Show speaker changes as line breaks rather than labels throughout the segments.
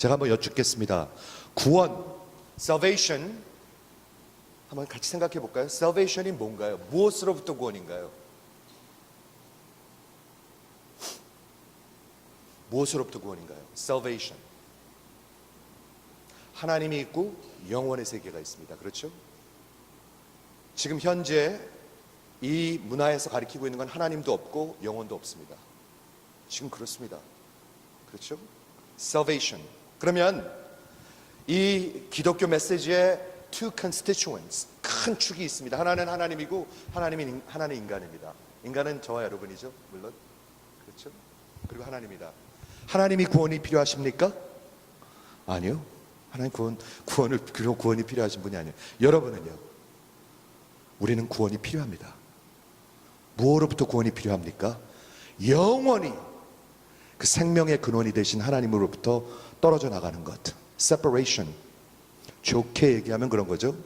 제가 한번 여쭙겠습니다. 구원, salvation, 한번 같이 생각해 볼까요? salvation이 뭔가요? 무엇으로부터 구원인가요? 무엇으로부터 구원인가요? salvation. 하나님이 있고 영원의 세계가 있습니다. 그렇죠? 지금 현재 이 문화에서 가리키고 있는 건 하나님도 없고 영원도 없습니다. 지금 그렇습니다. 그렇죠? salvation. 그러면 이 기독교 메시지에 two constituents, 큰 축이 있습니다. 하나는 하나님이고 하나는 인간입니다. 인간은 저와 여러분이죠, 물론. 그렇죠? 그리고 하나님이다. 하나님이 구원이 필요하십니까? 아니요. 하나님 구원이 필요하신 분이 아니에요. 여러분은요? 우리는 구원이 필요합니다. 무엇으로부터 구원이 필요합니까? 영원히 그 생명의 근원이 되신 하나님으로부터 떨어져 나가는 것. separation. 좋게 얘기하면 그런 거죠.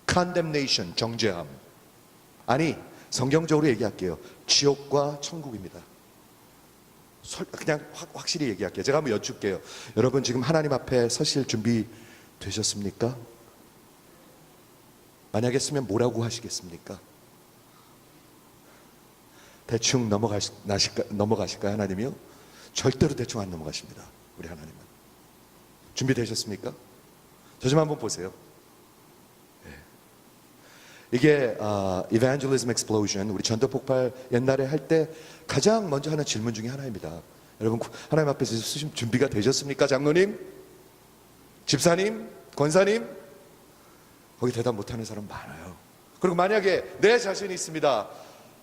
condemnation, 정죄함. 아니, 성경적으로 얘기할게요. 지옥과 천국입니다. 그냥 확실히 얘기할게요. 제가 한번 여쭐게요. 여러분 지금 하나님 앞에 서실 준비 되셨습니까? 만약에 쓰면 뭐라고 하시겠습니까? 대충 넘어가실까요? 하나님이요? 절대로 대충 안 넘어가십니다. 우리 하나님은. 준비되셨습니까? 저 좀 한번 보세요. 네. 이게 Evangelism Explosion, 우리 전도 폭발 옛날에 할 때 가장 먼저 하는 질문 중에 하나입니다. 여러분 하나님 앞에서 쓰신 준비가 되셨습니까? 장로님? 집사님? 권사님? 거기 대답 못하는 사람 많아요. 그리고 만약에 내 자신이 있습니다.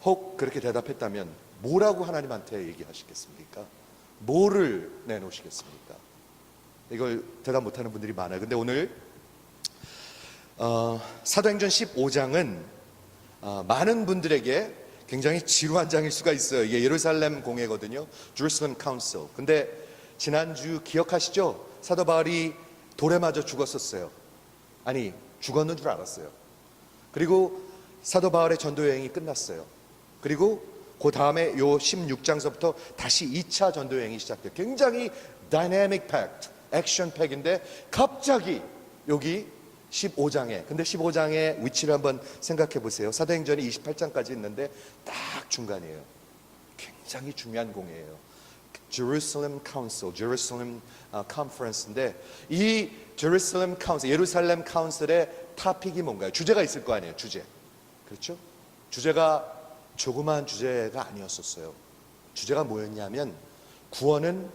혹 그렇게 대답했다면 뭐라고 하나님한테 얘기하시겠습니까? 뭐를 내놓으시겠습니까? 이걸 대답 못하는 분들이 많아요. 근데 오늘 사도행전 15장은 많은 분들에게 굉장히 지루한 장일 수가 있어요. 이게 예루살렘 공회거든요. Jerusalem Council. 근데 지난주 기억하시죠? 사도 바울이 돌에 맞아 죽었었어요. 아니, 죽었는 줄 알았어요. 그리고 사도 바울의 전도 여행이 끝났어요. 그리고 그 다음에 요 16장서부터 다시 2차 전도 여행이 시작돼요. 굉장히 dynamic packed, action pack인데 갑자기 여기 15장에, 근데 15장의 위치를 한번 생각해 보세요. 사도행전이 28장까지 있는데 딱 중간이에요. 굉장히 중요한 공회예요. Jerusalem Council, Jerusalem Conference인데 이 Jerusalem Council, 예루살렘 카운슬의 토픽이 뭔가요? 주제가 있을 거 아니에요. 주제. 그렇죠? 주제가 조그마한 주제가 아니었었어요. 주제가 뭐였냐면 구원은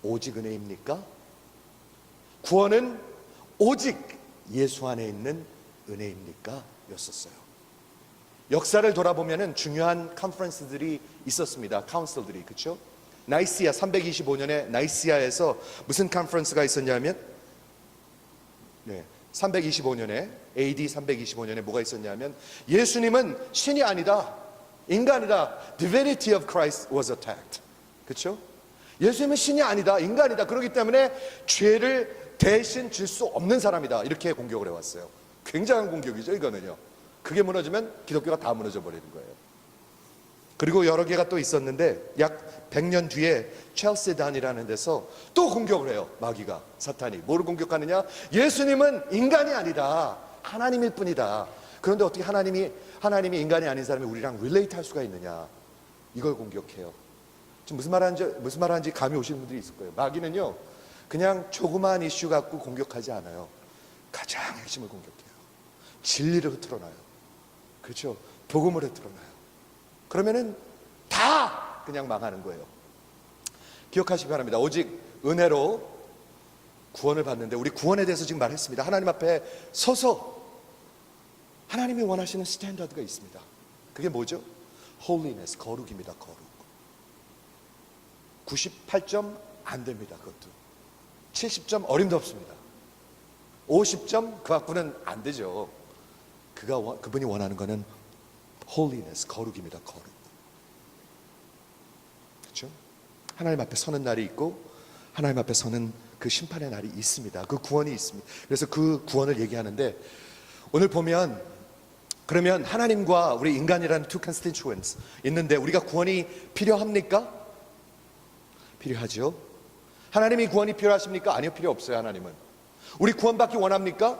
오직 은혜입니까? 구원은 오직 예수 안에 있는 은혜입니까? 였었어요. 역사를 돌아보면은 중요한 컨퍼런스들이 있었습니다. 카운슬들이. 그렇죠? 나이시아 325년에 나이시아에서 무슨 컨퍼런스가 있었냐면 325년에 AD 325년에 뭐가 있었냐면 예수님은 신이 아니다. 인간이다. Divinity of Christ was attacked. 그렇죠? 예수님은 신이 아니다. 인간이다. 그렇기 때문에 죄를 대신 질 수 없는 사람이다. 이렇게 공격을 해왔어요. 굉장한 공격이죠, 이거는요. 그게 무너지면 기독교가 다 무너져 버리는 거예요. 그리고 여러 개가 또 있었는데 약 100년 뒤에 첼세단이라는 데서 또 공격을 해요. 마귀가, 사탄이. 뭐를 공격하느냐? 예수님은 인간이 아니다. 하나님일 뿐이다. 그런데 어떻게 하나님이 인간이 아닌 사람이 우리랑 릴레이트 할 수가 있느냐? 이걸 공격해요. 지금 무슨 말하는지 감이 오시는 분들이 있을 거예요. 마귀는요, 그냥 조그마한 이슈 갖고 공격하지 않아요. 가장 핵심을 공격해요. 진리를 흐트러놔요. 그렇죠? 복음을 흐트러놔요. 그러면은 다 그냥 망하는 거예요. 기억하시기 바랍니다. 오직 은혜로 구원을 받는데, 우리 구원에 대해서 지금 말했습니다. 하나님 앞에 서서 하나님이 원하시는 스탠다드가 있습니다. 그게 뭐죠? holiness, 거룩입니다. 거룩. 98점 안 됩니다. 그것도 70점 어림도 없습니다. 50점 그 갖고는 안 되죠. 그분이 원하는 거는 holiness, 거룩입니다. 거룩. 그렇죠? 하나님 앞에 서는 날이 있고 하나님 앞에 서는 그 심판의 날이 있습니다. 그 구원이 있습니다. 그래서 그 구원을 얘기하는데, 오늘 보면 그러면 하나님과 우리 인간이라는 two constituents 있는데 우리가 구원이 필요합니까? 필요하죠. 하나님이 구원이 필요하십니까? 아니요, 필요 없어요. 하나님은 우리 구원받기 원합니까?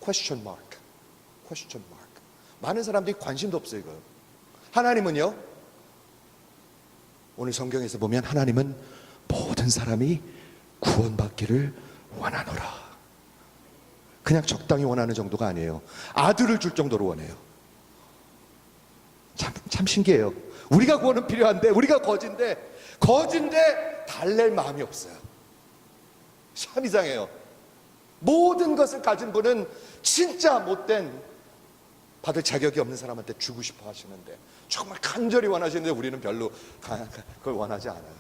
Question mark. Question mark. 많은 사람들이 관심도 없어요, 이거. 하나님은요, 오늘 성경에서 보면 하나님은 모든 사람이 구원받기를 원하노라. 그냥 적당히 원하는 정도가 아니에요. 아들을 줄 정도로 원해요. 참 신기해요. 우리가 구원은 필요한데, 우리가 거진데 달랠 마음이 없어요. 참 이상해요. 모든 것을 가진 분은 진짜 못된, 받을 자격이 없는 사람한테 주고 싶어 하시는데, 정말 간절히 원하시는데 우리는 별로 그걸 원하지 않아요.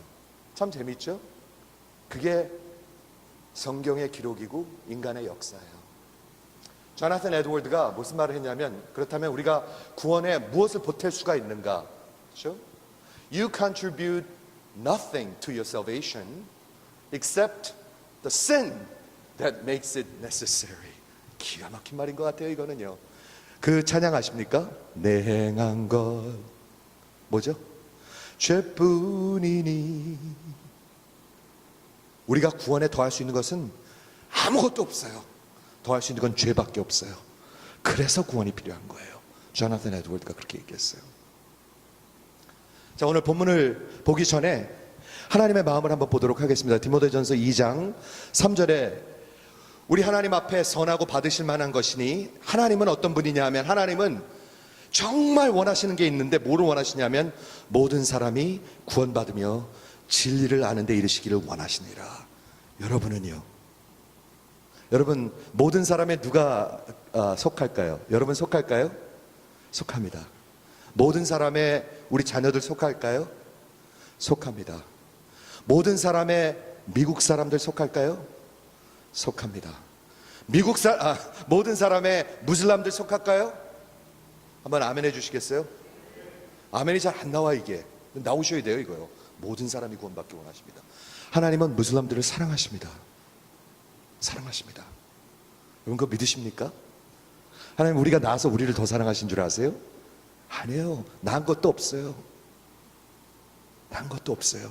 참 재밌죠? 그게 성경의 기록이고 인간의 역사예요. 조나탄 에드워드가 무슨 말을 했냐면, 그렇다면 우리가 구원에 무엇을 보탤 수가 있는가? 그렇죠? You contribute nothing to your salvation except the sin that makes it necessary. 기가 막힌 말인 것 같아요, 이거는요. 그 찬양 아십니까? 내 행한 것 뭐죠? 죄뿐이니. 우리가 구원에 더할 수 있는 것은 아무것도 없어요. 더할 수 있는 건 죄밖에 없어요. 그래서 구원이 필요한 거예요. 조나탄 에드워드가 그렇게 얘기했어요. 자, 오늘 본문을 보기 전에 하나님의 마음을 한번 보도록 하겠습니다. 디모데전서 2장 3절에 우리 하나님 앞에 선하고 받으실 만한 것이니, 하나님은 어떤 분이냐 하면, 하나님은 정말 원하시는 게 있는데 뭐를 원하시냐면 모든 사람이 구원받으며 진리를 아는 데 이르시기를 원하시니라. 여러분은요? 여러분 모든 사람에 누가 속할까요? 여러분 속할까요? 속합니다. 모든 사람에 우리 자녀들 속할까요? 속합니다. 모든 사람의 미국 사람들 속할까요? 속합니다. 모든 사람의 무슬람들 속할까요? 한번 아멘 해주시겠어요? 아멘이 잘 안 나와. 이게 나오셔야 돼요. 이거요. 모든 사람이 구원받기 원하십니다. 하나님은 무슬람들을 사랑하십니다. 사랑하십니다. 여러분 그거 믿으십니까? 하나님 우리가 나서 우리를 더 사랑하신 줄 아세요? 아니에요. 난 것도 없어요. 난 것도 없어요.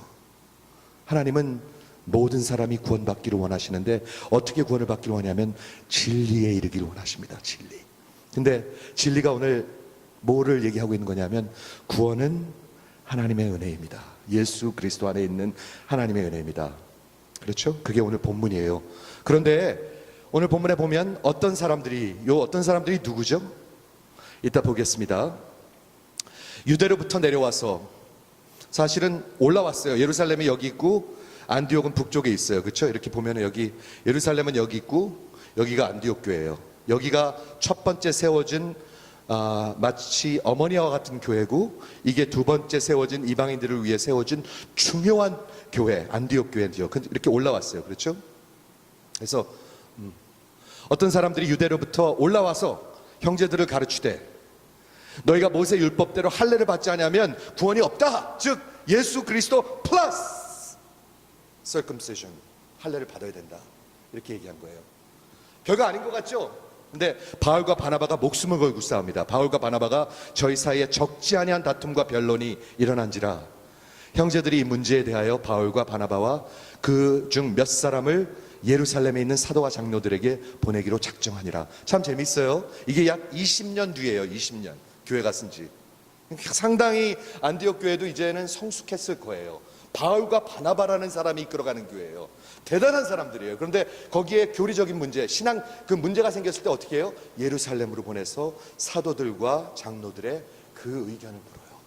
하나님은 모든 사람이 구원받기를 원하시는데 어떻게 구원을 받기를 원하냐면 진리에 이르기를 원하십니다. 진리. 근데 진리가 오늘 뭐를 얘기하고 있는 거냐면 구원은 하나님의 은혜입니다. 예수 그리스도 안에 있는 하나님의 은혜입니다. 그렇죠? 그게 오늘 본문이에요. 그런데 오늘 본문에 보면 어떤 사람들이 누구죠? 이따 보겠습니다. 유대로부터 내려와서 사실은 올라왔어요. 예루살렘이 여기 있고 안디옥은 북쪽에 있어요. 그렇죠? 이렇게 보면 여기 예루살렘은 여기 있고 여기가 안디옥 교회예요. 여기가 첫 번째 세워진 마치 어머니와 같은 교회고, 이게 두 번째 세워진 이방인들을 위해 세워진 중요한 교회, 안디옥 교회죠. 이렇게 올라왔어요. 그렇죠? 그래서 어떤 사람들이 유대로부터 올라와서 형제들을 가르치되 너희가 모세 율법대로 할례를 받지 않으면 구원이 없다. 즉 예수 그리스도 플러스 circumcision, 할례를 받아야 된다. 이렇게 얘기한 거예요. 별거 아닌 것 같죠? 근데 바울과 바나바가 목숨을 걸고 싸웁니다. 바울과 바나바가 저희 사이에 적지 아니한 다툼과 변론이 일어난지라 형제들이 이 문제에 대하여 바울과 바나바와 그 중 몇 사람을 예루살렘에 있는 사도와 장로들에게 보내기로 작정하니라. 참 재밌어요. 이게 약 20년 뒤에요. 20년 교회가 쓴지. 상당히 안디옥 교회도 이제는 성숙했을 거예요. 바울과 바나바라는 사람이 이끌어가는 교회예요. 대단한 사람들이에요. 그런데 거기에 교리적인 문제, 신앙 그 문제가 생겼을 때 어떻게 해요? 예루살렘으로 보내서 사도들과 장로들의 그 의견을 물어요.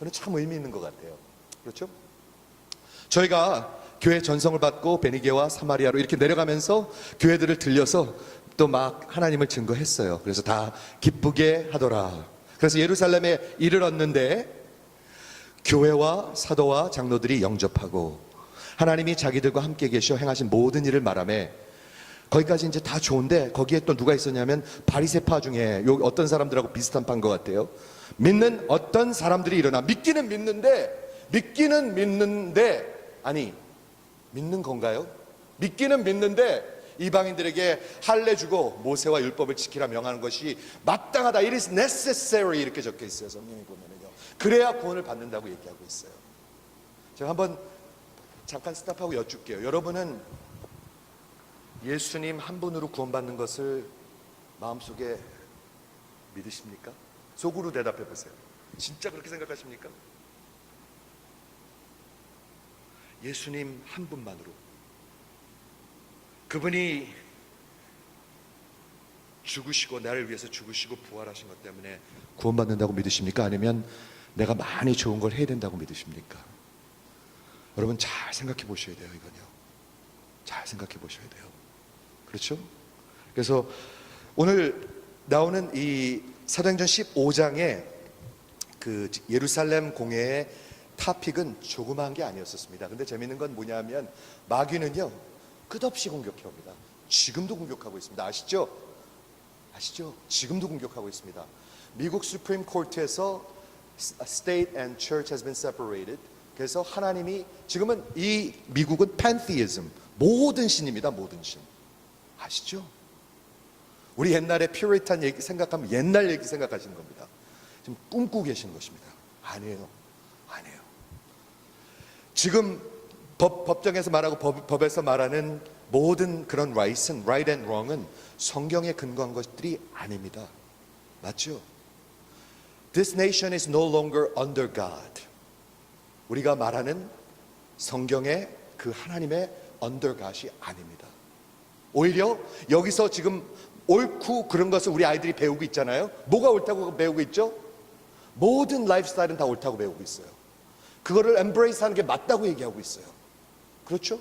저는 참 의미 있는 것 같아요. 그렇죠? 저희가 교회 전성을 받고 베니게와 사마리아로 이렇게 내려가면서 교회들을 들려서 또 막 하나님을 증거했어요. 그래서 다 기쁘게 하더라. 그래서 예루살렘에 이르렀는데 교회와 사도와 장로들이 영접하고 하나님이 자기들과 함께 계셔 행하신 모든 일을 말하며, 거기까지 이제 다 좋은데 거기에 또 누가 있었냐면 바리새파 중에 요 어떤 사람들하고 비슷한 파인 것 같아요. 믿는 어떤 사람들이 일어나 믿기는 믿는데 아니 믿는 건가요? 믿기는 믿는데 이방인들에게 할례 주고 모세와 율법을 지키라 명하는 것이 마땅하다. It is necessary 이렇게 적혀 있어요. 성경에 보면은요. 그래야 구원을 받는다고 얘기하고 있어요. 제가 한번 잠깐 스탑하고 여쭙게요. 여러분은 예수님 한 분으로 구원받는 것을 마음속에 믿으십니까? 속으로 대답해 보세요. 진짜 그렇게 생각하십니까? 예수님 한 분만으로, 그분이 죽으시고 나를 위해서 죽으시고 부활하신 것 때문에 구원받는다고 믿으십니까? 아니면 내가 많이 좋은 걸 해야 된다고 믿으십니까? 여러분 잘 생각해 보셔야 돼요. 이건요, 잘 생각해 보셔야 돼요. 그렇죠? 그래서 오늘 나오는 이 사도행전 15장의 그 예루살렘 공회의 타픽은 조그마한 게 아니었었습니다. 근데 재밌는 건 뭐냐면 마귀는요 끝없이 공격해 옵니다. 지금도 공격하고 있습니다. 아시죠? 아시죠? 지금도 공격하고 있습니다. 미국 수프림 코트에서 State and Church has been separated. 그래서 하나님이 지금은 이 미국은 pantheism, 모든 신입니다. 모든 신. 아시죠? 우리 옛날에 퓨리탄 얘기 생각하면 옛날 얘기 생각하시는 겁니다. 지금 꿈꾸고 계시는 것입니다. 아니에요. 아니에요. 지금 법정에서 말하고 법에서 말하는 모든 그런 right and wrong은 성경에 근거한 것들이 아닙니다. 맞죠? This nation is no longer under God. 우리가 말하는 성경의 그 하나님의 under God이 아닙니다. 오히려 여기서 지금 옳고 그런 것을 우리 아이들이 배우고 있잖아요. 뭐가 옳다고 배우고 있죠? 모든 라이프 스타일은 다 옳다고 배우고 있어요. 그거를 embrace 하는 게 맞다고 얘기하고 있어요. 그렇죠?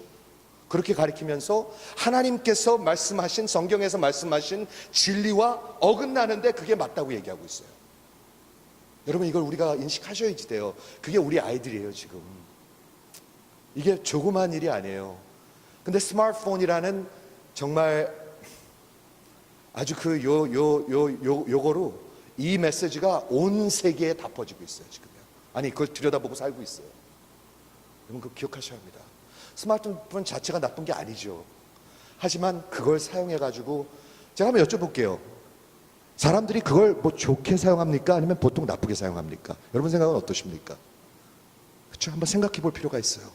그렇게 가르치면서 하나님께서 말씀하신, 성경에서 말씀하신 진리와 어긋나는데 그게 맞다고 얘기하고 있어요. 여러분 이걸 우리가 인식하셔야지 돼요. 그게 우리 아이들이에요. 지금 이게 조그만 일이 아니에요. 근데 스마트폰이라는 정말 아주 그 요거로 이 메시지가 온 세계에 다 퍼지고 있어요. 지금요. 아니 그걸 들여다보고 살고 있어요. 여러분 그거 기억하셔야 합니다. 스마트폰 자체가 나쁜 게 아니죠. 하지만 그걸 사용해 가지고 제가 한번 여쭤볼게요. 사람들이 그걸 뭐 좋게 사용합니까? 아니면 보통 나쁘게 사용합니까? 여러분 생각은 어떠십니까? 그렇죠? 한번 생각해 볼 필요가 있어요.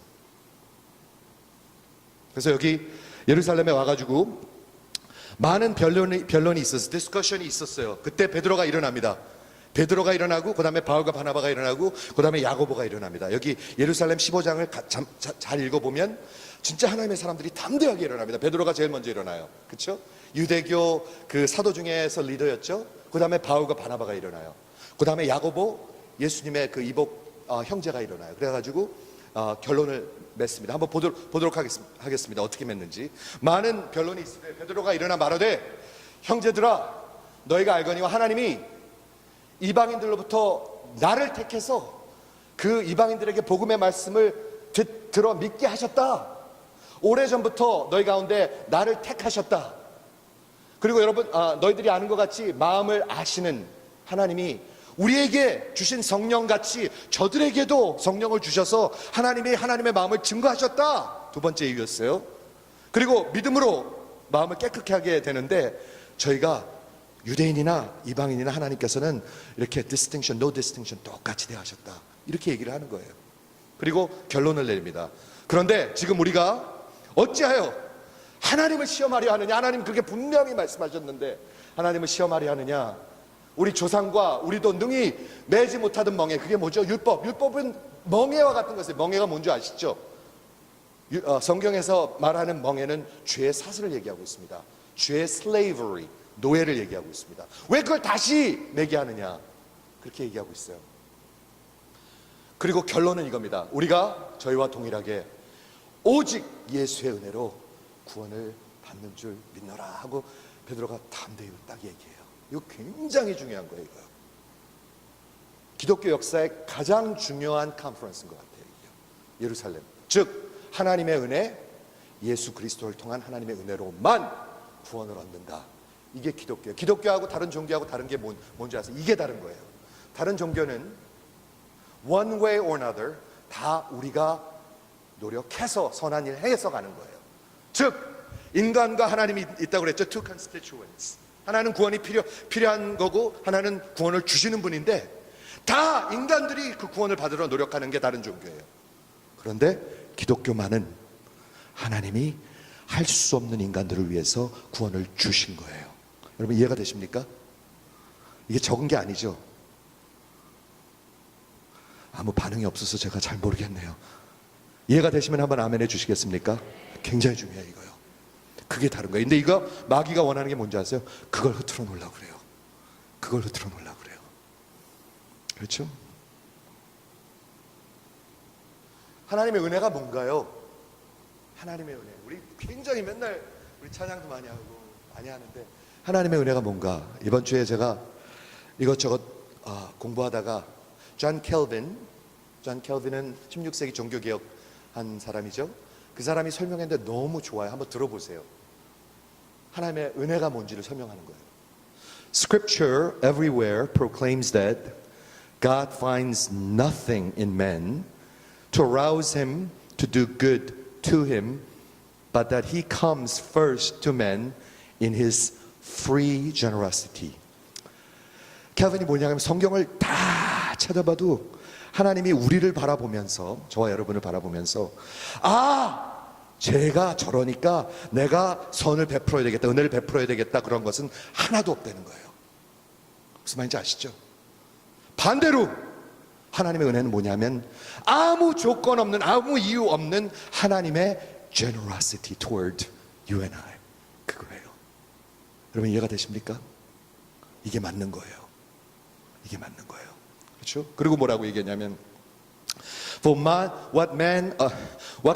그래서 여기 예루살렘에 와가지고 많은 변론이 있었어요. 디스커션이 있었어요. 그때 베드로가 일어납니다. 베드로가 일어나고 그 다음에 바울과 바나바가 일어나고 그 다음에 야고보가 일어납니다. 여기 예루살렘 15장을 잘 읽어보면 진짜 하나님의 사람들이 담대하게 일어납니다. 베드로가 제일 먼저 일어나요. 그렇죠? 유대교 그 사도 중에서 리더였죠. 그 다음에 바울과 바나바가 일어나요. 그 다음에 야고보, 예수님의 그 이복 형제가 일어나요. 그래가지고 결론을 맺습니다. 한번 보도록 하겠습니다. 어떻게 맺는지. 많은 변론이 있으되 베드로가 일어나 말하되 형제들아 너희가 알거니와 하나님이 이방인들로부터 나를 택해서 그 이방인들에게 복음의 말씀을 들어 믿게 하셨다. 오래전부터 너희 가운데 나를 택하셨다. 그리고 여러분 너희들이 아는 것 같이 마음을 아시는 하나님이 우리에게 주신 성령같이 저들에게도 성령을 주셔서 하나님이 하나님의 마음을 증거하셨다. 두 번째 이유였어요. 그리고 믿음으로 마음을 깨끗하게 하게 되는데 저희가 유대인이나 이방인이나 하나님께서는 이렇게 distinction, no distinction 똑같이 대하셨다. 이렇게 얘기를 하는 거예요. 그리고 결론을 내립니다. 그런데 지금 우리가 어찌하여 하나님을 시험하려 하느냐? 하나님 그렇게 분명히 말씀하셨는데 하나님을 시험하려 하느냐? 우리 조상과 우리도 능히 매지 못하던 멍에, 그게 뭐죠? 율법은 멍에와 같은 것이에요. 멍에가 뭔지 아시죠? 성경에서 말하는 멍에는 죄의 사슬을 얘기하고 있습니다. 죄의 slavery, 노예를 얘기하고 있습니다. 왜 그걸 다시 매게 하느냐? 그렇게 얘기하고 있어요. 그리고 결론은 이겁니다. 우리가 저희와 동일하게 오직 예수의 은혜로 구원을 받는 줄 믿노라 하고 베드로가 담대히 딱 얘기해요. 이거 굉장히 중요한 거예요. 이거. 기독교 역사의 가장 중요한 컨퍼런스인 것 같아요. 이게. 예루살렘. 즉 하나님의 은혜, 예수 그리스도를 통한 하나님의 은혜로만 구원을 얻는다. 이게 기독교예요. 기독교하고 다른 종교하고 다른 게 뭔지 아세요? 이게 다른 거예요. 다른 종교는 one way or another 다 우리가 노력해서 선한 일 해서 가는 거예요. 즉 인간과 하나님이 있다고 그랬죠. Two constituents. 하나는 구원이 필요한 거고 하나는 구원을 주시는 분인데 다 인간들이 그 구원을 받으러 노력하는 게 다른 종교예요. 그런데 기독교만은 하나님이 할 수 없는 인간들을 위해서 구원을 주신 거예요. 여러분 이해가 되십니까? 이게 적은 게 아니죠. 아무 반응이 없어서 제가 잘 모르겠네요. 이해가 되시면 한번 아멘 해주시겠습니까? 굉장히 중요해요 이거요. 그게 다른 거예요. 근데 이거 마귀가 원하는 게 뭔지 아세요? 그걸 흐트러 놓으려고 그래요. 그걸 흐트러 놓으려고 그래요. 그렇죠? 하나님의 은혜가 뭔가요? 하나님의 은혜. 우리 굉장히 맨날 우리 찬양도 많이 하고 많이 하는데 하나님의 은혜가 뭔가? 이번 주에 제가 이것저것 공부하다가 존 켈빈은 16세기 종교개혁 한 사람이죠. 그 사람이 설명했는데 너무 좋아요. 한번 들어보세요. 하나님의 은혜가 뭔지를 설명하는 거예요. Scripture everywhere proclaims that God finds nothing in man to arouse him to do good to him, but that he comes first to man in his free generosity. 켈빈이 뭐냐면 성경을 다 찾아봐도 하나님이 우리를 바라보면서 저와 여러분을 바라보면서 제가 저러니까 내가 선을 베풀어야 되겠다, 은혜를 베풀어야 되겠다 그런 것은 하나도 없다는 거예요. 무슨 말인지 아시죠? 반대로 하나님의 은혜는 뭐냐면 아무 조건 없는 아무 이유 없는 하나님의 generosity toward you and I. 그거예요. 여러분 이해가 되십니까? 이게 맞는 거예요. 이게 맞는 거예요. 그렇죠? 그리고 뭐라고 얘기했냐면 what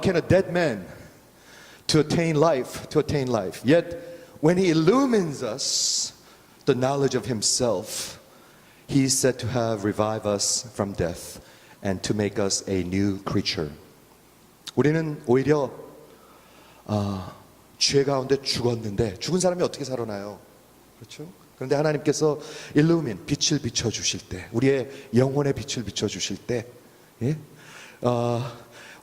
can a dead man to attain life yet when he illumines us the knowledge of himself he is said to have revived us from death and to make us a new creature. 우리는 오히려 죄 가운데 죽었는데 죽은 사람이 어떻게 살아나요? 그렇죠? 그런데 하나님께서 일루민 빛을 비춰 주실 때, 우리의 영혼의 빛을 비춰 주실 때,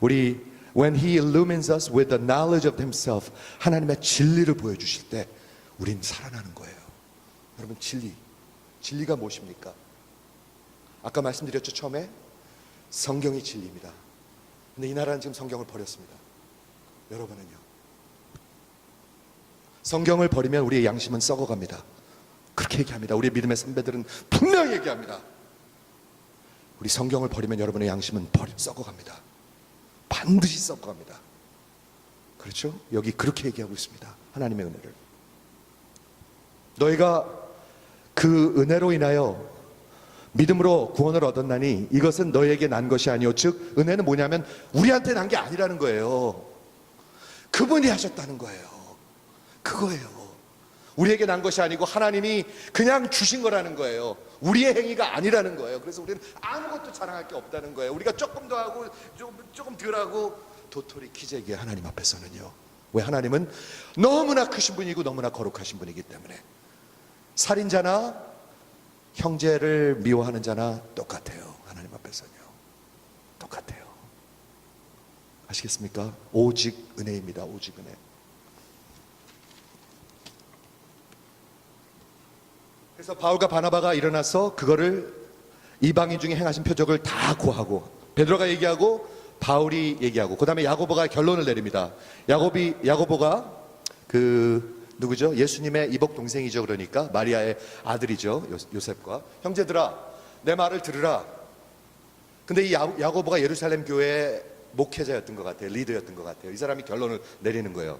우리 when He illumines us with the knowledge of Himself, 하나님의 진리를 보여 주실 때, 우린 살아나는 거예요. 여러분 진리가 무엇입니까? 아까 말씀드렸죠 처음에 성경이 진리입니다. 근데 이 나라는 지금 성경을 버렸습니다. 여러분은요? 성경을 버리면 우리의 양심은 썩어갑니다. 그렇게 얘기합니다. 우리 믿음의 선배들은 분명히 얘기합니다. 우리 성경을 버리면 여러분의 양심은 썩어갑니다. 반드시 썩어갑니다. 그렇죠? 여기 그렇게 얘기하고 있습니다. 하나님의 은혜를. 너희가 그 은혜로 인하여 믿음으로 구원을 얻었나니 이것은 너희에게 난 것이 아니요 즉 은혜는 뭐냐면 우리한테 난 게 아니라는 거예요. 그분이 하셨다는 거예요. 그거예요. 우리에게 난 것이 아니고 하나님이 그냥 주신 거라는 거예요. 우리의 행위가 아니라는 거예요. 그래서 우리는 아무것도 자랑할 게 없다는 거예요. 우리가 조금 더 하고 조금 덜 하고 도토리 키재기에 하나님 앞에서는요. 왜? 하나님은 너무나 크신 분이고 너무나 거룩하신 분이기 때문에. 살인자나 형제를 미워하는 자나 똑같아요. 하나님 앞에서는요. 똑같아요. 아시겠습니까? 오직 은혜입니다. 오직 은혜. 그래서 바울과 바나바가 일어나서 그거를 이방인 중에 행하신 표적을 다 고하고 베드로가 얘기하고 바울이 얘기하고 그 다음에 야고보가 결론을 내립니다. 야고보가 누구죠? 예수님의 이복 동생이죠. 그러니까 마리아의 아들이죠. 요셉과 형제들아 내 말을 들으라. 근데 이 야고보가 예루살렘 교회의 목회자였던 것 같아요. 리더였던 것 같아요. 이 사람이 결론을 내리는 거예요.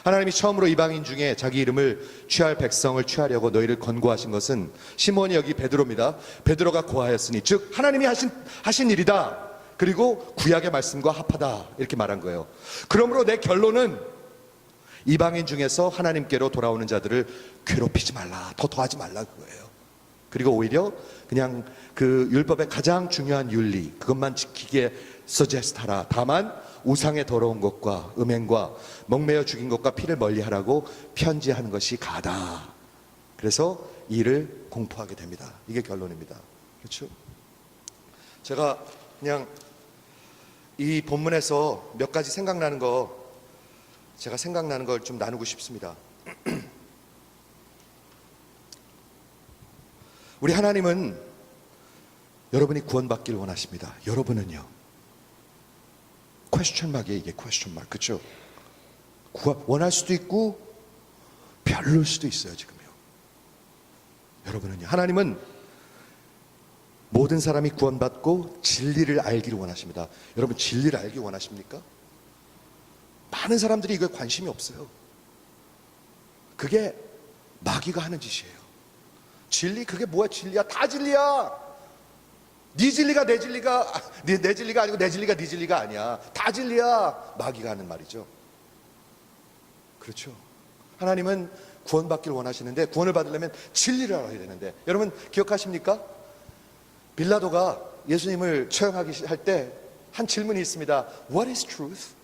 하나님이 처음으로 이방인 중에 자기 이름을 취할 백성을 취하려고 너희를 권고하신 것은 시몬이 여기 베드로입니다. 베드로가 고하였으니 즉 하나님이 하신 일이다. 그리고 구약의 말씀과 합하다 이렇게 말한 거예요. 그러므로 내 결론은 이방인 중에서 하나님께로 돌아오는 자들을 괴롭히지 말라, 더하지 말라 그거예요. 그리고 오히려 그냥 그 율법의 가장 중요한 윤리 그것만 지키게 서제스트하라. 다만 우상의 더러운 것과 음행과 목매어 죽인 것과 피를 멀리하라고 편지하는 것이 가다. 그래서 이 일을 공포하게 됩니다. 이게 결론입니다. 그렇죠? 제가 그냥 이 본문에서 몇 가지 생각나는 걸 좀 나누고 싶습니다. 우리 하나님은 여러분이 구원받기를 원하십니다. 여러분은요? 퀘스천 마크에 이게 퀘스천 마크, 그렇죠? 원할 수도 있고 별로일 수도 있어요. 지금요. 여러분은요, 하나님은 모든 사람이 구원받고 진리를 알기를 원하십니다. 여러분, 진리를 알기 원하십니까? 많은 사람들이 이거에 관심이 없어요. 그게 마귀가 하는 짓이에요. 진리, 그게 뭐야? 진리야? 다 진리야. 네 진리가 내 진리가, 내 진리가 아니고 내 진리가 네 진리가 아니야. 다 진리야. 마귀가 하는 말이죠. 그렇죠. 하나님은 구원받기를 원하시는데, 구원을 받으려면 진리를 알아야 되는데, 여러분 기억하십니까? 빌라도가 예수님을 처형하기 할 때 한 질문이 있습니다. What is truth?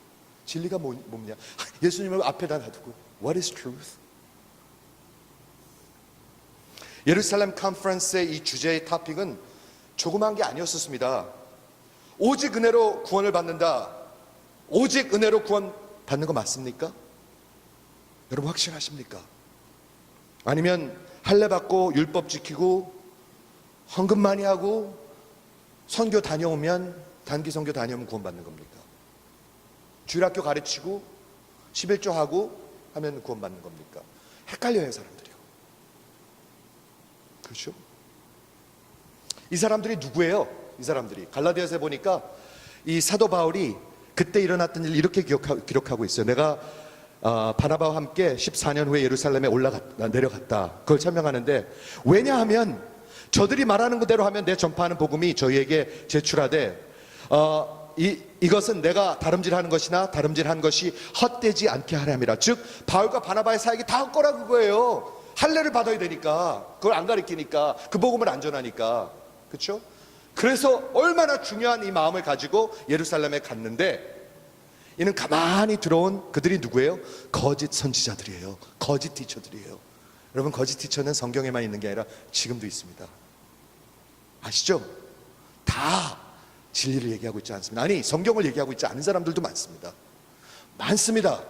진리가 뭐냐? 예수님을 앞에다 놔두고 What is truth? 예루살렘 컨퍼런스의 이 주제의 토픽은 조그만 게 아니었습니다. 오직 은혜로 구원을 받는다. 오직 은혜로 구원 받는 거 맞습니까? 여러분 확신하십니까? 아니면 할례 받고 율법 지키고 헌금 많이 하고 선교 다녀오면, 단기 선교 다녀오면 구원 받는 겁니까? 주일학교 가르치고 11조 하고 하면 구원 받는 겁니까? 헷갈려요, 사람들이요. 그렇죠? 이 사람들이 누구예요? 이 사람들이 갈라디아서에 보니까 이 사도 바울이 그때 일어났던 일 이렇게 기록하고 있어요. 내가 바나바와 함께 14년 후에 예루살렘에 내려갔다. 그걸 설명하는데, 왜냐하면 저들이 말하는 그대로 하면 내 전파하는 복음이 저희에게 제출하되 이것은 내가 다름질하는 것이나 다름질한 것이 헛되지 않게 하려 함이라. 즉 바울과 바나바의 사역이 다 헛거라 그거예요. 할례를 받아야 되니까, 그걸 안 가르치니까, 그 복음을 안 전하니까. 그렇죠? 그래서 얼마나 중요한 이 마음을 가지고 예루살렘에 갔는데, 이는 가만히 들어온 그들이 누구예요? 거짓 선지자들이에요. 거짓 티처들이에요. 여러분, 거짓 티처는 성경에만 있는 게 아니라 지금도 있습니다. 아시죠? 다 진리를 얘기하고 있지 않습니다. 아니, 성경을 얘기하고 있지 않은 사람들도 많습니다. 많습니다.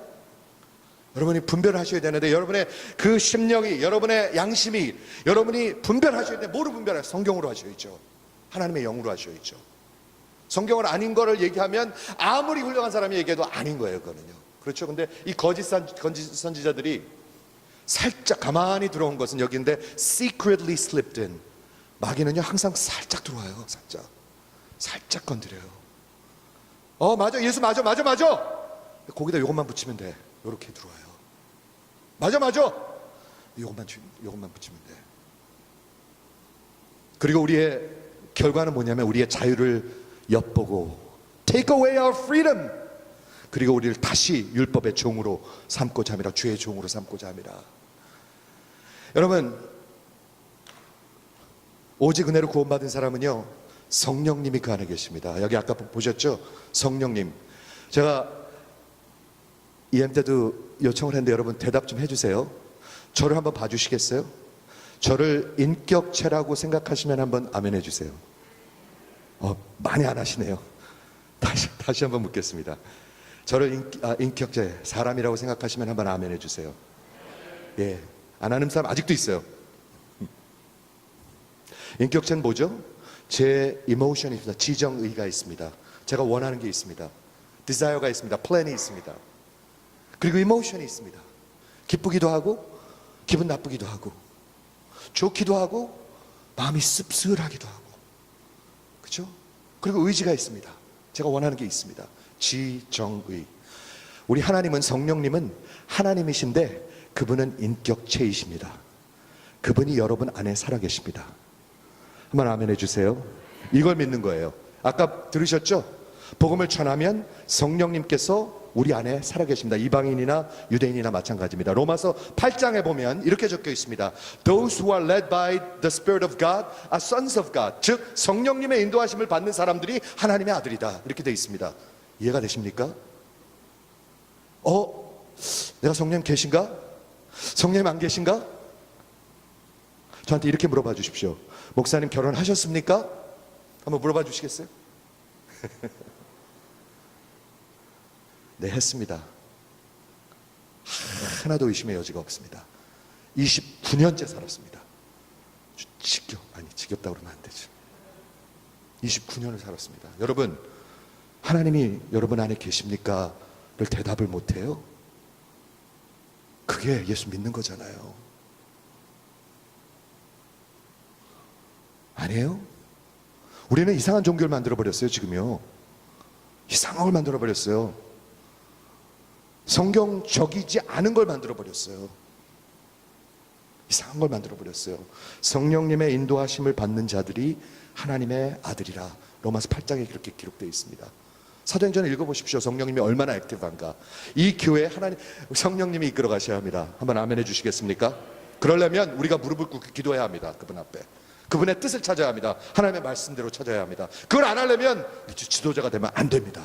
여러분이 분별을 하셔야 되는데, 여러분의 그 심령이, 여러분의 양심이, 여러분이 분별하셔야 되는데, 뭐로 분별해요? 성경으로 하셔야죠. 하나님의 영으로 하셔야죠. 성경을 아닌 거를 얘기하면 아무리 훌륭한 사람이 얘기해도 아닌 거예요, 그거는요. 그렇죠? 근데 이 거짓 선지자들이 살짝 가만히 들어온 것은 여기인데, secretly slipped in. 마귀는요, 항상 살짝 들어와요. 살짝 건드려요. 맞아, 예수 맞아. 거기다 요것만 붙이면 돼. 요렇게 들어와요. 맞아. 요것만 붙이면 돼. 그리고 우리의 결과는 뭐냐면, 우리의 자유를 엿보고 take away our freedom. 그리고 우리를 다시 율법의 종으로 삼고자 함이라. 주의 종으로 삼고자 함이라. 여러분, 오직 은혜로 구원받은 사람은요, 성령님이 그 안에 계십니다. 여기 아까 보셨죠? 성령님. 제가 EM 때도 요청을 했는데, 여러분 대답 좀 해주세요. 저를 한번 봐주시겠어요? 저를 인격체라고 생각하시면 한번 아멘 해주세요. 많이 안 하시네요. 다시 한번 묻겠습니다. 저를 인격체, 사람이라고 생각하시면 한번 아멘 해주세요. 예, 안 하는 사람 아직도 있어요. 인격체는 뭐죠? 제 이모션이 있습니다. 지정의가 있습니다. 제가 원하는 게 있습니다. 디자이어가 있습니다. 플랜이 있습니다. 그리고 이모션이 있습니다. 기쁘기도 하고 기분 나쁘기도 하고 좋기도 하고 마음이 씁쓸하기도 하고, 그렇죠? 그리고 의지가 있습니다. 제가 원하는 게 있습니다. 지정의. 우리 하나님은, 성령님은 하나님이신데 그분은 인격체이십니다. 그분이 여러분 안에 살아계십니다. 한번 아멘 해주세요. 이걸 믿는 거예요. 아까 들으셨죠? 복음을 전하면 성령님께서 우리 안에 살아계십니다. 이방인이나 유대인이나 마찬가지입니다. 로마서 8장에 보면 이렇게 적혀 있습니다. Those who are led by the Spirit of God are sons of God. 즉 성령님의 인도하심을 받는 사람들이 하나님의 아들이다. 이렇게 되어 있습니다. 이해가 되십니까? 내가 성령 계신가? 성령 안 계신가? 저한테 이렇게 물어봐 주십시오. 목사님 결혼하셨습니까? 한번 물어봐 주시겠어요? 네, 했습니다. 하나도 의심의 여지가 없습니다. 29년째 살았습니다. 지겹다고 그러면 안 되죠. 29년을 살았습니다. 여러분, 하나님이 여러분 안에 계십니까? 를 대답을 못해요? 그게 예수 믿는 거잖아요. 아니에요? 우리는 이상한 종교를 만들어버렸어요. 지금요, 이상한 걸 만들어버렸어요. 성경적이지 않은 걸 만들어버렸어요. 이상한 걸 만들어버렸어요. 성령님의 인도하심을 받는 자들이 하나님의 아들이라, 로마서 8장에 그렇게 기록되어 있습니다. 사도행전을 읽어보십시오. 성령님이 얼마나 액티브한가. 이 교회 하나님, 성령님이 이끌어 가셔야 합니다. 한번 아멘 해주시겠습니까? 그러려면 우리가 무릎을 꿇고 기도해야 합니다. 그분 앞에 그분의 뜻을 찾아야 합니다. 하나님의 말씀대로 찾아야 합니다. 그걸 안 하려면 지도자가 되면 안 됩니다.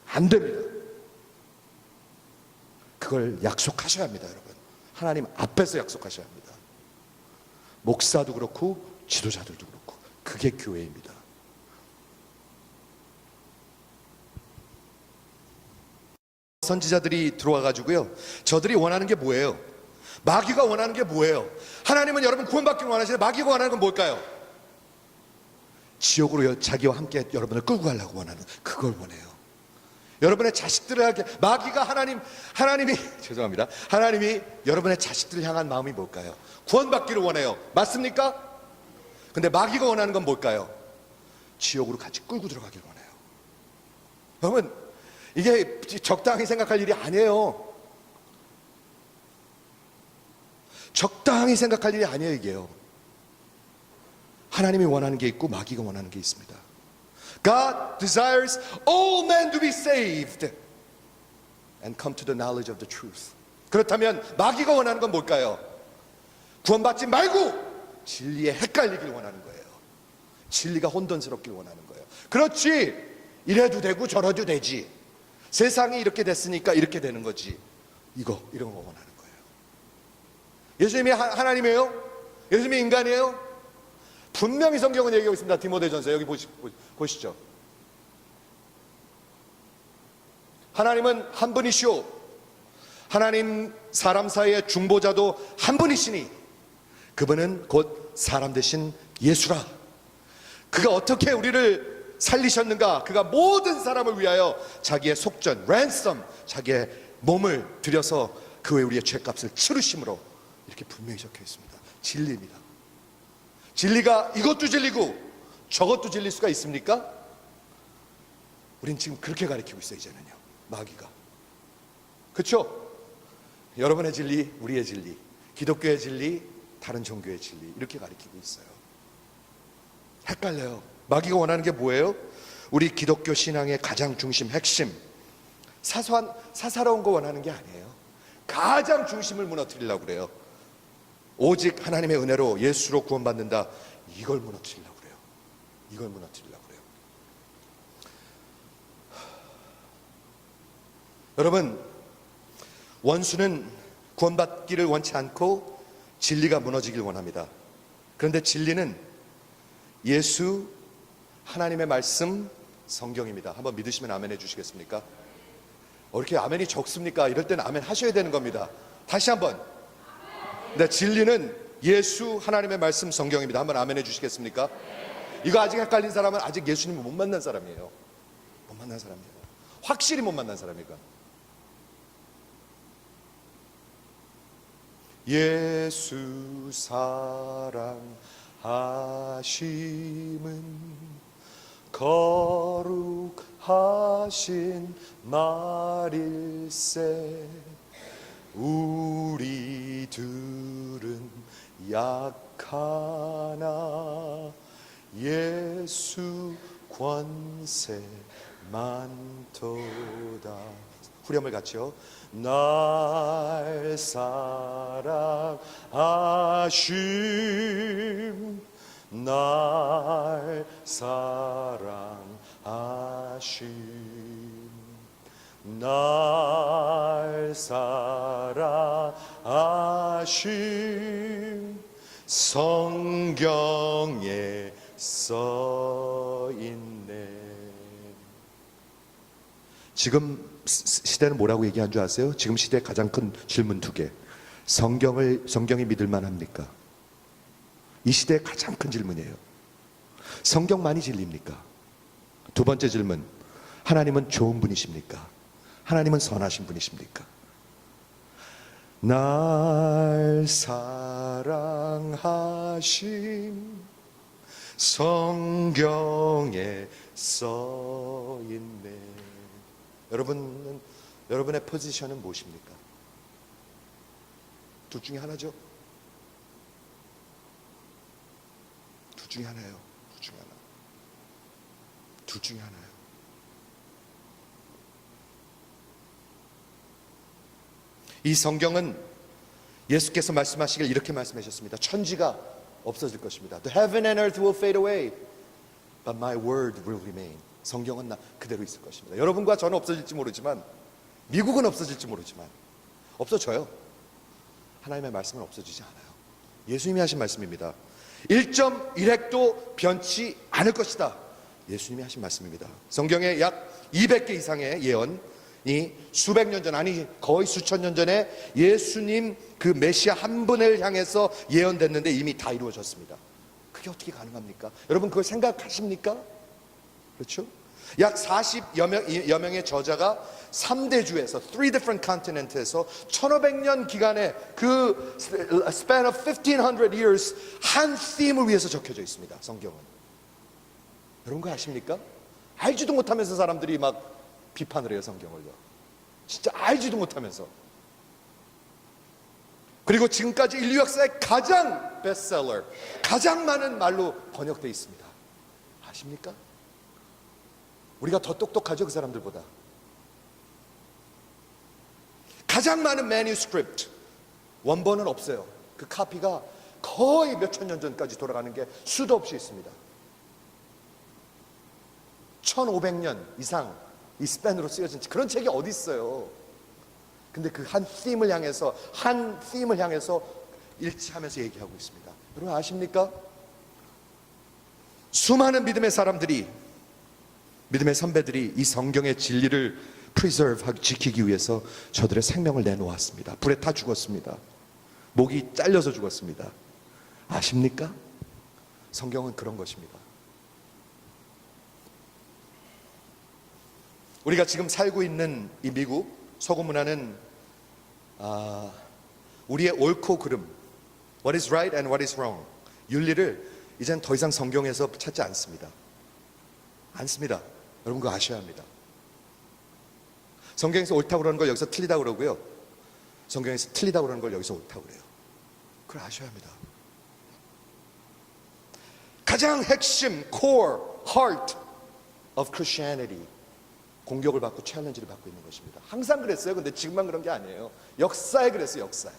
안 됩니다. 그걸 약속하셔야 합니다. 여러분, 하나님 앞에서 약속하셔야 합니다. 목사도 그렇고 지도자들도 그렇고. 그게 교회입니다. 선지자들이 들어와 가지고요, 저들이 원하는 게 뭐예요? 마귀가 원하는 게 뭐예요? 하나님은 여러분 구원받기를 원하시는데 마귀가 원하는 건 뭘까요? 지옥으로 자기와 함께 여러분을 끌고 가려고 원하는, 그걸 원해요. 여러분의 자식들을 하게, 마귀가 하나님이 죄송합니다, 하나님이 여러분의 자식들을 향한 마음이 뭘까요? 구원받기를 원해요. 맞습니까? 근데 마귀가 원하는 건 뭘까요? 지옥으로 같이 끌고 들어가기를 원해요. 여러분, 이게 적당히 생각할 일이 아니에요. 적당히 생각할 일이 아니에요. 이게요, 하나님이 원하는 게 있고 마귀가 원하는 게 있습니다. God desires all men to be saved and come to the knowledge of the truth. 그렇다면 마귀가 원하는 건 뭘까요? 구원받지 말고 진리에 헷갈리길 원하는 거예요. 진리가 혼돈스럽길 원하는 거예요. 그렇지, 이래도 되고 저래도 되지, 세상이 이렇게 됐으니까 이렇게 되는 거지, 이런 거 원하는 거예요. 예수님이 하나님이에요? 예수님이 인간이에요? 분명히 성경은 얘기하고 있습니다. 디모데전서 여기 보시죠. 하나님은 한 분이시오. 하나님 사람 사이의 중보자도 한 분이시니 그분은 곧 사람 되신 예수라. 그가 어떻게 우리를 살리셨는가? 그가 모든 사람을 위하여 자기의 속전, 랜섬, 자기의 몸을 들여서 그 외 우리의 죄값을 치르심으로, 이렇게 분명히 적혀 있습니다. 진리입니다. 진리가 이것도 진리고 저것도 진리일 수가 있습니까? 우린 지금 그렇게 가르치고 있어요. 이제는요, 마귀가. 그렇죠? 여러분의 진리, 우리의 진리, 기독교의 진리, 다른 종교의 진리, 이렇게 가르치고 있어요. 헷갈려요. 마귀가 원하는 게 뭐예요? 우리 기독교 신앙의 가장 중심, 핵심, 사사로운 거 원하는 게 아니에요. 가장 중심을 무너뜨리려고 그래요. 오직 하나님의 은혜로 예수로 구원받는다, 이걸 무너뜨리려고 그래요. 이걸 무너뜨리려고 그래요. 여러분, 원수는 구원받기를 원치 않고 진리가 무너지길 원합니다. 그런데 진리는 예수, 하나님의 말씀, 성경입니다. 한번 믿으시면 아멘 해주시겠습니까? 이렇게 아멘이 적습니까? 이럴 때는 아멘 하셔야 되는 겁니다. 다시 한번. 네, 진리는 예수, 하나님의 말씀, 성경입니다. 한번 아멘 해주시겠습니까? 이거 아직 헷갈린 사람은 아직 예수님을 못 만난 사람이에요. 못 만난 사람이에요. 확실히 못 만난 사람이니까. 예수 사랑하심은 거룩하신 말일세. 우리들은 약하나 예수 권세 많도다. 후렴을 같이요. 날 사랑하심, 날 사랑하심, 날 사랑하심, 성경에 써있네. 지금 시대는 뭐라고 얘기한 줄 아세요? 지금 시대의 가장 큰 질문 두 개. 성경이 믿을 만합니까? 이 시대의 가장 큰 질문이에요. 성경만이 진리입니까? 두 번째 질문, 하나님은 좋은 분이십니까? 하나님은 선하신 분이십니까? 날 사랑하심 성경에 써있네. 여러분의 포지션은 무엇입니까? 둘 중에 하나죠? 둘 중에 하나예요. 둘 중에 하나. 둘 중에 하나예요. 이 성경은 예수께서 말씀하시길 이렇게 말씀하셨습니다. 천지가 없어질 것입니다. The heaven and earth will fade away, but my word will remain. 성경은 그대로 있을 것입니다. 여러분과 저는 없어질지 모르지만, 미국은 없어질지 모르지만 없어져요. 하나님의 말씀은 없어지지 않아요. 예수님이 하신 말씀입니다. 1.1핵도 변치 않을 것이다. 예수님이 하신 말씀입니다. 성경에 약 200개 이상의 예언이 수백 년 전, 아니 거의 수천 년 전에 예수님 그 메시아 한 분을 향해서 예언됐는데 이미 다 이루어졌습니다. 그게 어떻게 가능합니까? 여러분 그걸 생각하십니까? 그렇죠? 약 40여 명의 저자가 3대 주에서 3 different continents에서 1500년 기간의 그 span of 1500 years 한 theme을 위해서 적혀져 있습니다. 성경은. 여러분 그거 아십니까? 알지도 못하면서 사람들이 막 비판을 해요. 성경을요. 진짜 알지도 못하면서. 그리고 지금까지 인류 역사의 가장 베스트셀러, 가장 많은 말로 번역되어 있습니다. 아십니까? 우리가 더 똑똑하죠, 그 사람들보다. 가장 많은 manuscript, 원본은 없어요. 그 카피가 거의 몇천 년 전까지 돌아가는 게 수도 없이 있습니다. 1500년 이상 이 스팬으로 쓰여진 그런 책이 어디 있어요? 근데 그 한 팀을 향해서 일치하면서 얘기하고 있습니다. 여러분 아십니까? 수많은 믿음의 사람들이, 믿음의 선배들이 이 성경의 진리를 preserve, 지키기 위해서 저들의 생명을 내놓았습니다. 불에 타 죽었습니다. 목이 잘려서 죽었습니다. 아십니까? 성경은 그런 것입니다. 우리가 지금 살고 있는 이 미국 서구 문화는 우리의 옳고 그름, what is right and what is wrong, 윤리를 이젠 더 이상 성경에서 찾지 않습니다. 않습니다. 여러분 그거 아셔야 합니다. 성경에서 옳다고 그러는 걸 여기서 틀리다고 그러고요, 성경에서 틀리다고 그러는 걸 여기서 옳다고 그래요. 그걸 아셔야 합니다. 가장 핵심, core, heart of Christianity, 공격을 받고 챌린지를 받고 있는 것입니다. 항상 그랬어요. 근데 지금만 그런 게 아니에요. 역사에 그랬어요. 역사에.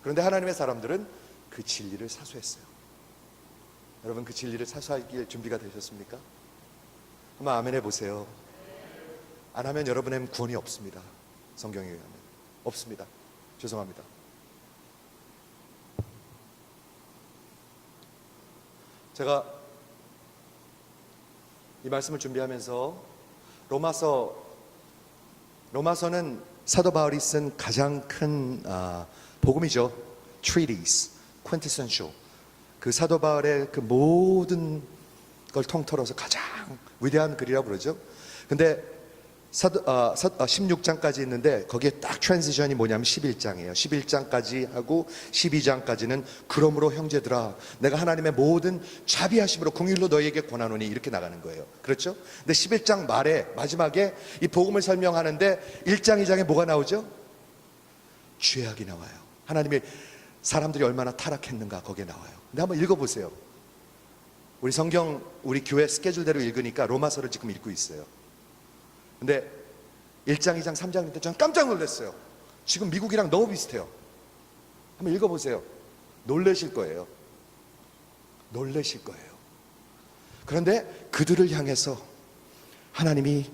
그런데 하나님의 사람들은 그 진리를 사수했어요. 여러분 그 진리를 사수하길 준비가 되셨습니까? 한번 아멘 해보세요. 안 하면 여러분의 구원이 없습니다. 성경에 의하면 없습니다. 죄송합니다. 제가 이 말씀을 준비하면서 로마서는 사도 바울이 쓴 가장 큰 복음이죠. treatise, quintessential. 그 사도 바울의 그 모든 걸 통틀어서 가장 위대한 글이라고 그러죠. 근데 16장까지 있는데 거기에 딱 트랜지션이 뭐냐면 11장이에요. 11장까지 하고 12장까지는 그러므로 형제들아 내가 하나님의 모든 자비하심으로 공의로 너희에게 권하노니 이렇게 나가는 거예요. 그렇죠? 근데 11장 말에 마지막에 이 복음을 설명하는데 1장 2장에 뭐가 나오죠? 죄악이 나와요. 하나님이 사람들이 얼마나 타락했는가 거기에 나와요. 근데 한번 읽어보세요. 우리 성경 우리 교회 스케줄대로 읽으니까 로마서를 지금 읽고 있어요. 근데 1장, 2장, 3장 때 저는 깜짝 놀랐어요. 지금 미국이랑 너무 비슷해요. 한번 읽어보세요. 놀라실 거예요. 놀라실 거예요. 그런데 그들을 향해서 하나님이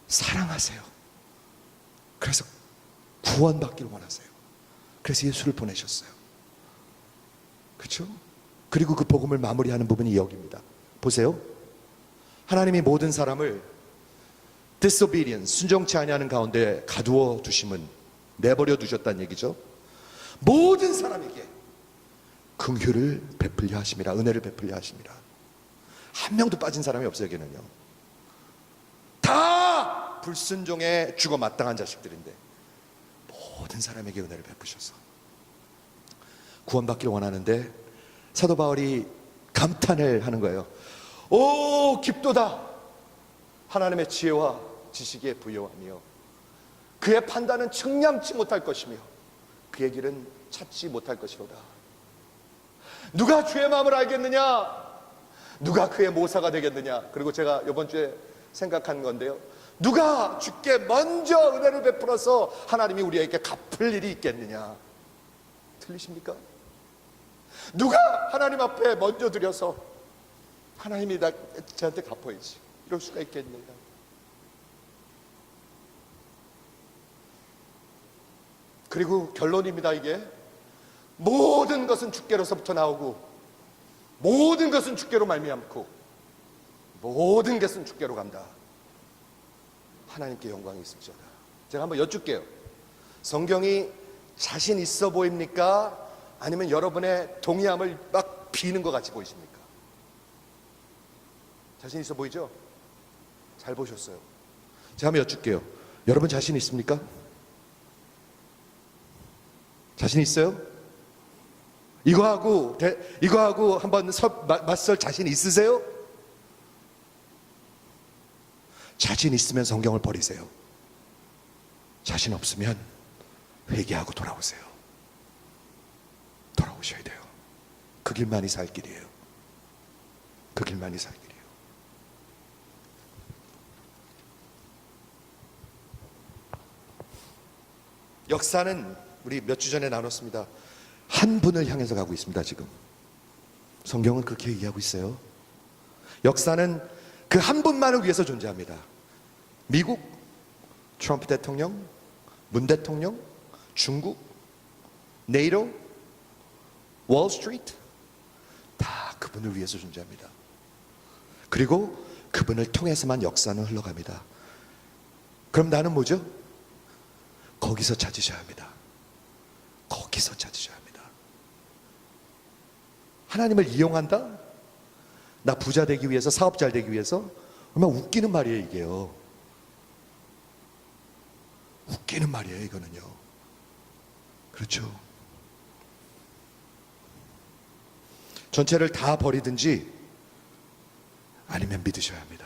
사랑하세요. 그래서 구원받기를 원하세요. 그래서 예수를 보내셨어요. 그렇죠? 그리고 그 복음을 마무리하는 부분이 여기입니다. 보세요. 하나님이 모든 사람을 disobedience, 순종치 아니하는 가운데 가두어 두심은, 내버려 두셨다는 얘기죠. 모든 사람에게 긍휼을 베풀려 하심이라, 은혜를 베풀려 하심이라. 한 명도 빠진 사람이 없어요. 여기는요. 다 다 불순종에 죽어 마땅한 자식들인데 모든 사람에게 은혜를 베푸셔서 구원받기를 원하는데 사도 바울이 감탄을 하는 거예요. 오 깊도다 하나님의 지혜와 지식에 부여하며 그의 판단은 측량치 못할 것이며 그의 길은 찾지 못할 것이로다. 누가 주의 마음을 알겠느냐? 누가 그의 모사가 되겠느냐? 그리고 제가 이번 주에 생각한 건데요, 누가 주께 먼저 은혜를 베풀어서 하나님이 우리에게 갚을 일이 있겠느냐? 틀리십니까? 누가 하나님 앞에 먼저 드려서 하나님이 저한테 갚아야지 이럴 수가 있겠느냐? 그리고 결론입니다. 이게 모든 것은 주께로서부터 나오고 모든 것은 주께로 말미암고 모든 것은 주께로 간다. 하나님께 영광이 있을지어다. 제가 한번 여쭙게요. 성경이 자신 있어 보입니까? 아니면 여러분의 동의함을 막 비는 것 같이 보이십니까? 자신 있어 보이죠? 잘 보셨어요. 제가 한번 여쭐게요. 여러분 자신 있습니까? 자신 있어요? 이거하고 한번 맞설 자신 있으세요? 자신 있으면 성경을 버리세요. 자신 없으면 회개하고 돌아오세요. 돌아오셔야 돼요. 그 길만이 살 길이에요. 그 길만이 살 길이에요. 역사는 우리 몇 주 전에 나눴습니다. 한 분을 향해서 가고 있습니다. 지금 성경은 그렇게 얘기하고 있어요. 역사는 그 한 분만을 위해서 존재합니다. 미국, 트럼프 대통령, 문 대통령, 중국, 네이로, 월스트리트 다 그분을 위해서 존재합니다. 그리고 그분을 통해서만 역사는 흘러갑니다. 그럼 나는 뭐죠? 거기서 찾으셔야 합니다. 거기서 찾으셔야 합니다. 하나님을 이용한다? 나 부자 되기 위해서, 사업 잘 되기 위해서? 얼마나 웃기는 말이에요 이게요. 웃기는 말이에요 이거는요. 그렇죠. 전체를 다 버리든지 아니면 믿으셔야 합니다.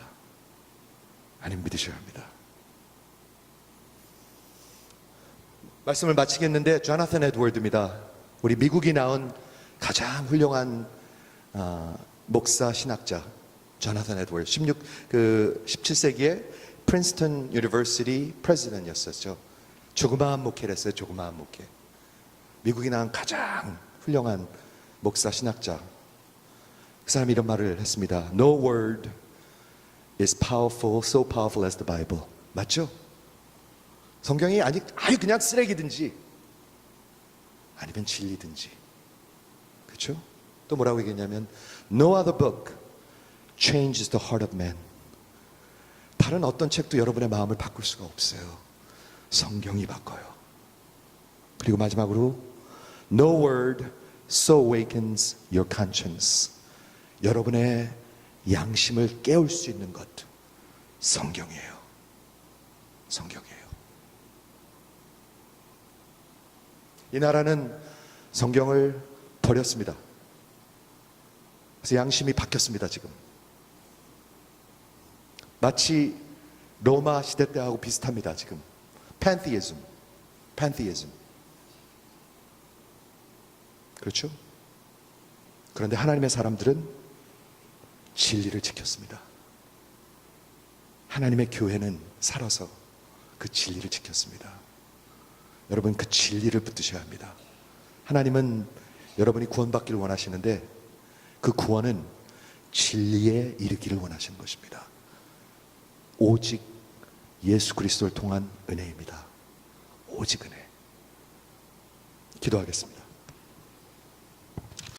아니면 믿으셔야 합니다. 말씀을 마치겠는데 조나단 에드워드입니다. 우리 미국이 낳은 가장 훌륭한 목사 신학자 조나단 에드워드. 17세기에 프린스턴 유니버시티 프레지던트였었죠. 조그마한 목회를 했어요. 조그마한 목회. 미국이 낳은 가장 훌륭한 목사 신학자. 그 사람이 이런 말을 했습니다. No word is powerful, so powerful as the Bible. 맞죠? 성경이 아주 그냥 쓰레기든지 아니면 진리든지. 그렇죠? 또 뭐라고 얘기했냐면 No other book changes the heart of man. 다른 어떤 책도 여러분의 마음을 바꿀 수가 없어요. 성경이 바꿔요. 그리고 마지막으로 No word so awakens your conscience. 여러분의 양심을 깨울 수 있는 것 성경이에요. 성경이에요. 이 나라는 성경을 버렸습니다. 그래서 양심이 바뀌었습니다. 지금 마치 로마 시대 때하고 비슷합니다. 지금 pantheism. 그렇죠? 그런데 하나님의 사람들은 진리를 지켰습니다. 하나님의 교회는 살아서 그 진리를 지켰습니다. 여러분 그 진리를 붙드셔야 합니다. 하나님은 여러분이 구원받기를 원하시는데 그 구원은 진리에 이르기를 원하시는 것입니다. 오직 예수 그리스도를 통한 은혜입니다. 오직 은혜. 기도하겠습니다.